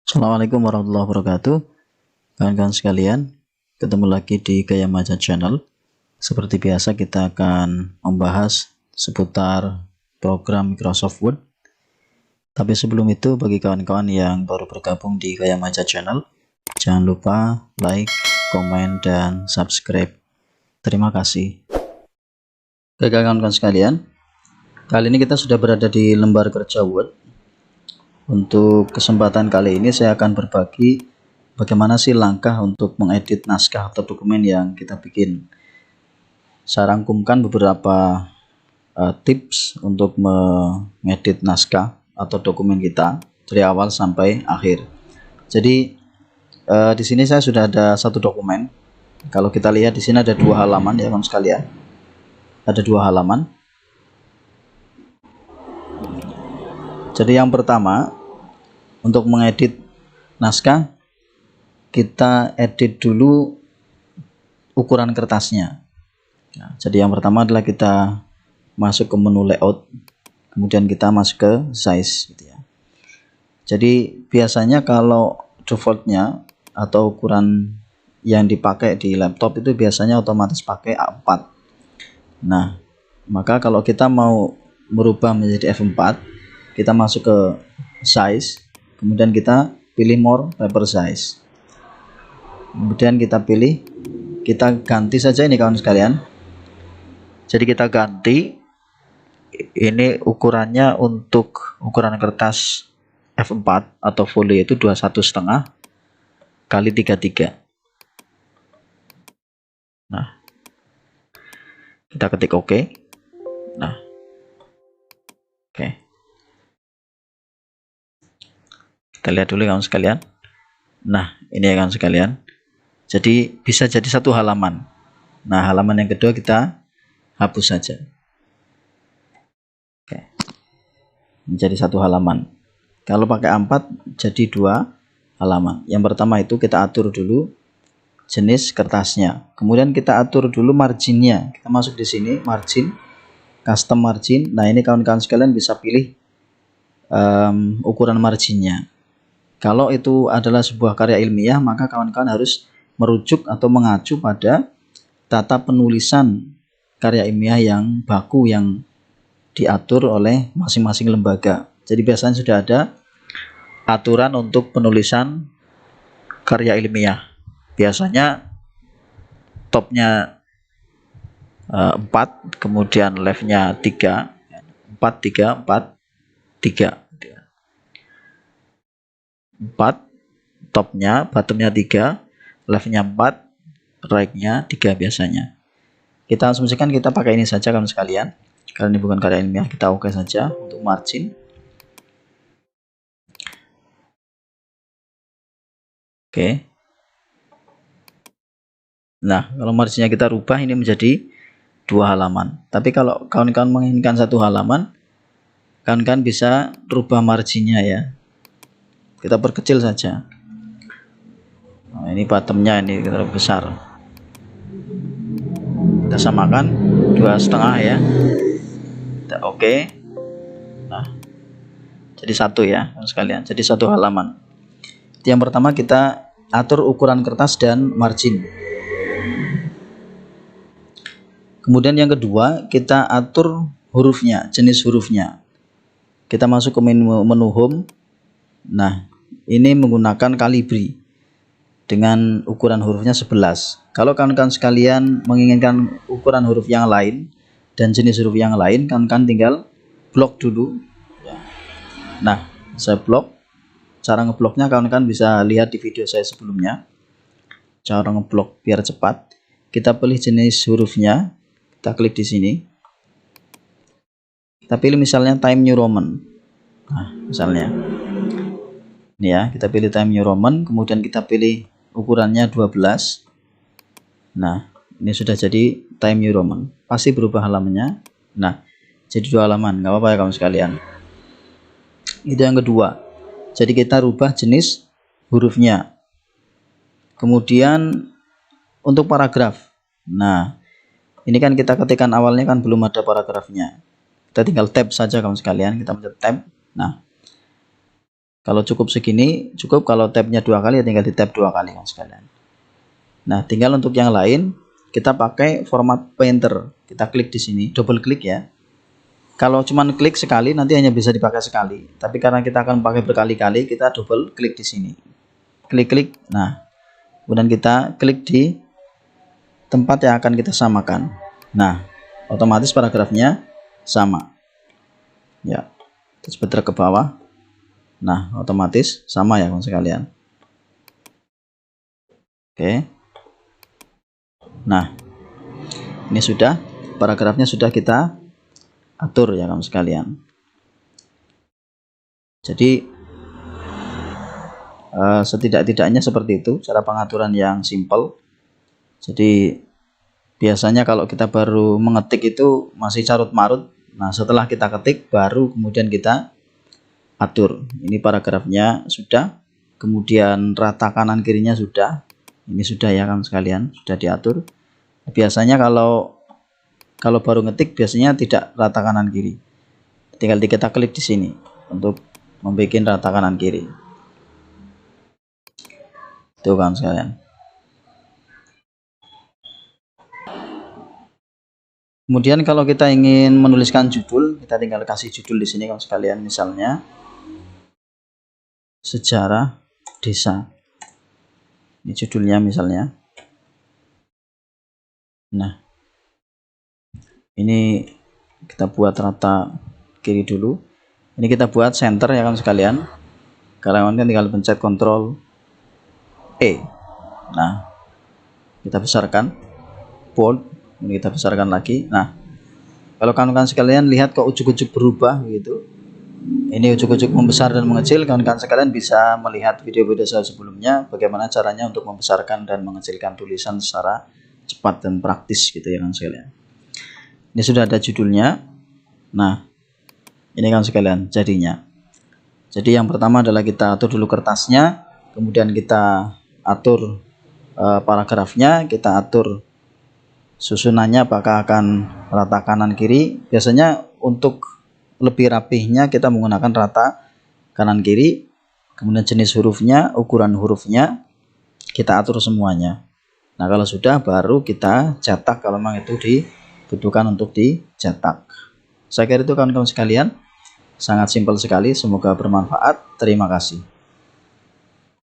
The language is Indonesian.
Assalamualaikum warahmatullahi wabarakatuh. Kawan-kawan sekalian, ketemu lagi di Gaya Maja Channel. Seperti biasa kita akan membahas seputar program Microsoft Word. Tapi sebelum itu, bagi kawan-kawan yang baru bergabung di Gaya Maja Channel, jangan lupa like, komen, dan subscribe. Terima kasih. Oke kawan-kawan sekalian, kali ini kita sudah berada di lembar kerja Word. Untuk kesempatan kali ini saya akan berbagi bagaimana sih langkah untuk mengedit naskah atau dokumen yang kita bikin. Saya rangkumkan beberapa tips untuk mengedit naskah atau dokumen kita dari awal sampai akhir. Jadi di sini saya sudah ada satu dokumen. Kalau kita lihat di sini ada 2 halaman ya kawan sekalian. Ada 2 halaman. Jadi yang pertama, untuk mengedit naskah, kita edit dulu ukuran kertasnya. Nah, jadi yang pertama adalah kita masuk ke menu layout, kemudian kita masuk ke size gitu ya. Jadi biasanya kalau defaultnya atau ukuran yang dipakai di laptop itu biasanya otomatis pakai A4. Nah, maka kalau kita mau merubah menjadi F4, kita masuk ke size, kemudian kita pilih more paper size, kemudian kita ganti saja ini kawan sekalian. Jadi kita ganti ini ukurannya, untuk ukuran kertas F4 atau folio itu 21,5 kali 33. Nah, kita ketik OK. Nah, oke. Kita lihat dulu kawan sekalian. Nah, ini ya kawan sekalian. Jadi bisa jadi satu halaman. Nah, halaman yang kedua kita hapus saja. Oke. Menjadi satu halaman. Kalau pakai A4 jadi 2 halaman. Yang pertama itu kita atur dulu jenis kertasnya. Kemudian kita atur dulu marginnya. Kita masuk di sini margin, custom margin. Nah, ini kawan-kawan sekalian bisa pilih ukuran marginnya. Kalau itu adalah sebuah karya ilmiah, maka kawan-kawan harus merujuk atau mengacu pada tata penulisan karya ilmiah yang baku yang diatur oleh masing-masing lembaga. Jadi biasanya sudah ada aturan untuk penulisan karya ilmiah. Biasanya topnya 4, kemudian leftnya 3, 4, 3, 4, 3. 4, topnya, bottomnya 3, leftnya 4, right-nya 3 biasanya. Kita asumsikan kita pakai ini saja kawan sekalian, karena ini bukan karya ilmiah. Kita oke saja untuk margin. Oke. Nah, kalau marginnya kita rubah ini menjadi 2 halaman. Tapi kalau kawan-kawan menginginkan 1 halaman, kawan-kawan bisa rubah marginnya ya. Kita perkecil saja. Nah, ini bottomnya ini terlalu besar. Kita samakan 2,5 ya. Kita oke. Nah, jadi 1 ya sekalian. Jadi 1 halaman. Yang pertama kita atur ukuran kertas dan margin. Kemudian yang kedua kita atur hurufnya, jenis hurufnya. Kita masuk ke menu home. Nah, ini menggunakan Calibri dengan ukuran hurufnya 11. Kalau kawan-kawan sekalian menginginkan ukuran huruf yang lain dan jenis huruf yang lain, kawan-kawan tinggal blok dulu. Nah, saya blok. Cara ngebloknya kawan-kawan bisa lihat di video saya sebelumnya. Cara ngeblok biar cepat. Kita pilih jenis hurufnya. Kita klik di sini. Kita pilih misalnya Time New Roman. Nah, misalnya. Ini ya, kita pilih Time New Roman, kemudian kita pilih ukurannya 12. Nah, ini sudah jadi Time New Roman. Pasti berubah halamannya. Nah, jadi 2 halaman, nggak apa-apa ya kawan sekalian. Itu yang kedua. Jadi kita rubah jenis hurufnya. Kemudian untuk paragraf. Nah, ini kan kita ketikkan awalnya kan belum ada paragrafnya. Kita tinggal tab saja kawan sekalian. Kita pencet tab. Nah, Kalau cukup segini cukup, kalau tabnya 2 kali ya tinggal di tab 2 kali kawan sekalian. Nah, tinggal untuk yang lain kita pakai format painter. Kita klik di sini, double klik ya. Kalau cuman klik sekali nanti hanya bisa dipakai sekali. Tapi karena kita akan pakai berkali-kali, kita double klik di sini. Klik-klik. Nah, kemudian kita klik di tempat yang akan kita samakan. Nah, otomatis paragrafnya sama. Ya, terus putar ke bawah. Nah, otomatis sama ya kawan sekalian. Oke. Nah, ini sudah, paragrafnya sudah kita atur ya kawan sekalian. Jadi setidak-tidaknya seperti itu cara pengaturan yang simple. Jadi biasanya kalau kita baru mengetik itu masih carut marut. Nah, setelah kita ketik baru kemudian kita atur. Ini paragrafnya sudah, kemudian rata kanan kirinya sudah. Ini sudah ya kawan sekalian, sudah diatur. Biasanya kalau baru ngetik biasanya tidak rata kanan kiri. Tinggal kita klik di sini untuk membuat rata kanan kiri. Tuh kawan sekalian. Kemudian kalau kita ingin menuliskan judul, kita tinggal kasih judul di sini kawan sekalian, misalnya sejarah desa. Ini judulnya misalnya. Nah, ini kita buat rata kiri dulu. Ini kita buat center ya kawan sekalian. Kalian tinggal pencet Ctrl E. Nah, kita besarkan bold. Ini kita besarkan lagi. Nah, kalau kawan-kawan sekalian lihat kok ujuk-ujuk berubah gitu. Ini ujuk-ujuk membesar dan mengecil. Kawan-kawan sekalian bisa melihat video-video saya sebelumnya bagaimana caranya untuk membesarkan dan mengecilkan tulisan secara cepat dan praktis gitu ya kawan sekalian. Ini sudah ada judulnya. Nah, ini kawan sekalian jadinya. Jadi yang pertama adalah kita atur dulu kertasnya, kemudian kita atur paragrafnya, kita atur susunannya apakah akan rata kanan kiri. Biasanya untuk lebih rapihnya kita menggunakan rata kanan kiri. Kemudian jenis hurufnya, ukuran hurufnya kita atur semuanya. Nah, kalau sudah baru kita cetak kalau memang itu dibutuhkan untuk dicetak. Saya kira itu kawan-kawan sekalian, sangat simpel sekali, semoga bermanfaat. Terima kasih.